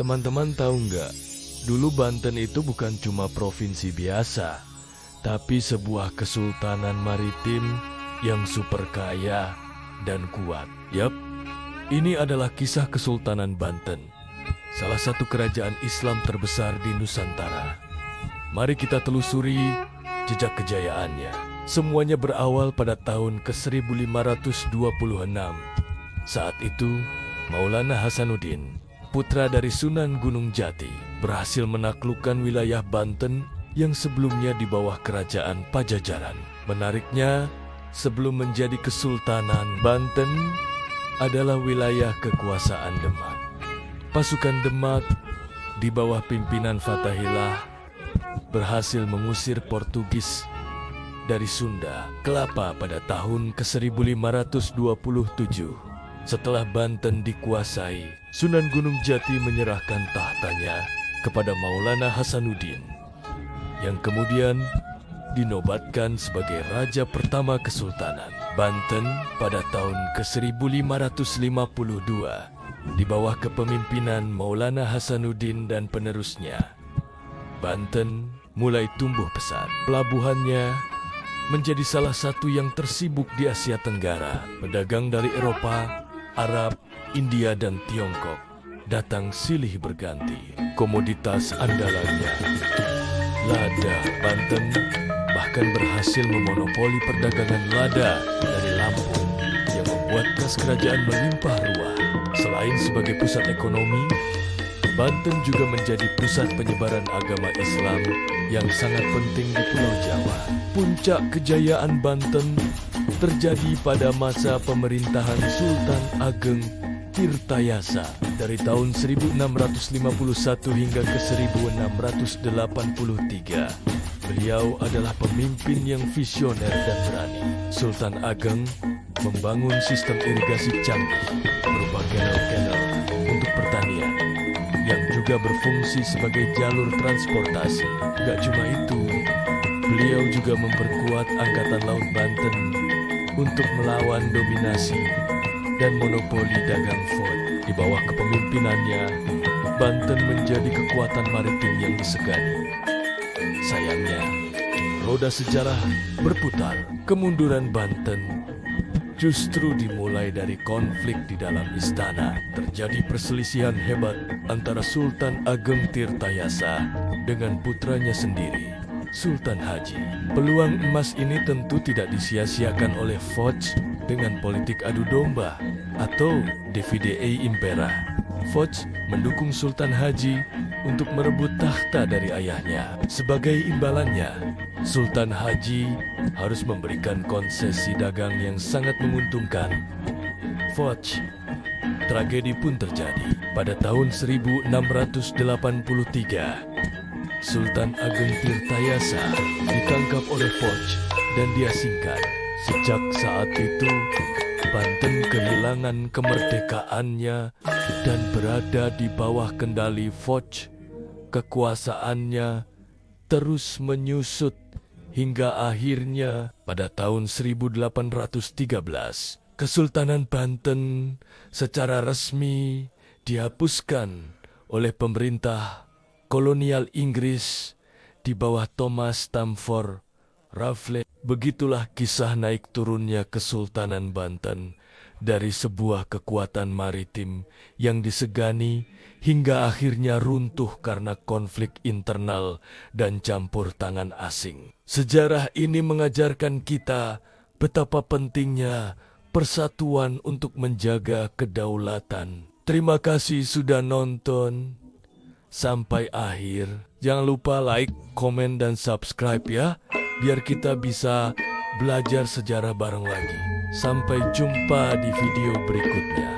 Teman-teman tahu nggak? Dulu Banten itu bukan cuma provinsi biasa, tapi sebuah kesultanan maritim yang super kaya dan kuat. Yap, ini adalah kisah Kesultanan Banten, salah satu kerajaan Islam terbesar di Nusantara. Mari kita telusuri jejak kejayaannya. Semuanya berawal pada tahun ke-1526. Saat itu, Maulana Hasanuddin, putra dari Sunan Gunung Jati, berhasil menaklukkan wilayah Banten yang sebelumnya di bawah kerajaan Pajajaran. Menariknya, sebelum menjadi Kesultanan, Banten adalah wilayah kekuasaan Demak. Pasukan Demak di bawah pimpinan Fathahillah berhasil mengusir Portugis dari Sunda Kelapa pada tahun ke-1527. Setelah Banten dikuasai, Sunan Gunung Jati menyerahkan tahtanya kepada Maulana Hasanuddin, yang kemudian dinobatkan sebagai Raja pertama Kesultanan Banten pada tahun ke-1552 di bawah kepemimpinan Maulana Hasanuddin dan penerusnya. Banten mulai tumbuh pesat. Pelabuhannya menjadi salah satu yang tersibuk di Asia Tenggara. Pedagang dari Eropa, Arab, India, dan Tiongkok datang silih berganti. Komoditas andalannya, lada. Banten bahkan berhasil memonopoli perdagangan lada dari Lampung yang membuat kas kerajaan melimpah ruah. Selain sebagai pusat ekonomi, Banten juga menjadi pusat penyebaran agama Islam yang sangat penting di Pulau Jawa. Puncak kejayaan Banten terjadi pada masa pemerintahan Sultan Ageng Tirtayasa dari tahun 1651 hingga ke 1683. Beliau adalah pemimpin yang visioner dan berani. Sultan Ageng membangun sistem irigasi canggih berupa kanal-kanal untuk pertanian yang juga berfungsi sebagai jalur transportasi. Gak cuma itu, beliau juga memperkuat Angkatan Laut Banten untuk melawan dominasi dan monopoli dagang Fort. Di bawah kepemimpinannya, Banten menjadi kekuatan maritim yang disegani. Sayangnya, roda sejarah berputar. Kemunduran Banten justru dimulai dari konflik di dalam istana. Terjadi perselisihan hebat antara Sultan Ageng Tirtayasa dengan putranya sendiri, Sultan Haji. Peluang emas ini tentu tidak disia-siakan oleh Foch dengan politik adu domba atau divide impera. Foch mendukung Sultan Haji untuk merebut takhta dari ayahnya. Sebagai imbalannya, Sultan Haji harus memberikan konsesi dagang yang sangat menguntungkan Foch. Tragedi pun terjadi. Pada tahun 1683, Sultan Ageng Tirtayasa ditangkap oleh Foch dan diasingkan. Sejak saat itu, Banten kehilangan kemerdekaannya dan berada di bawah kendali Foch. Kekuasaannya terus menyusut hingga akhirnya pada tahun 1813, Kesultanan Banten secara resmi dihapuskan oleh pemerintah kolonial Inggris di bawah Thomas Stamford Raffles. Begitulah kisah naik turunnya Kesultanan Banten dari sebuah kekuatan maritim yang disegani hingga akhirnya runtuh karena konflik internal dan campur tangan asing. Sejarah ini mengajarkan kita betapa pentingnya persatuan untuk menjaga kedaulatan. Terima kasih sudah nonton sampai akhir. Jangan lupa like, komen, dan subscribe ya, biar kita bisa belajar sejarah bareng lagi. Sampai jumpa di video berikutnya.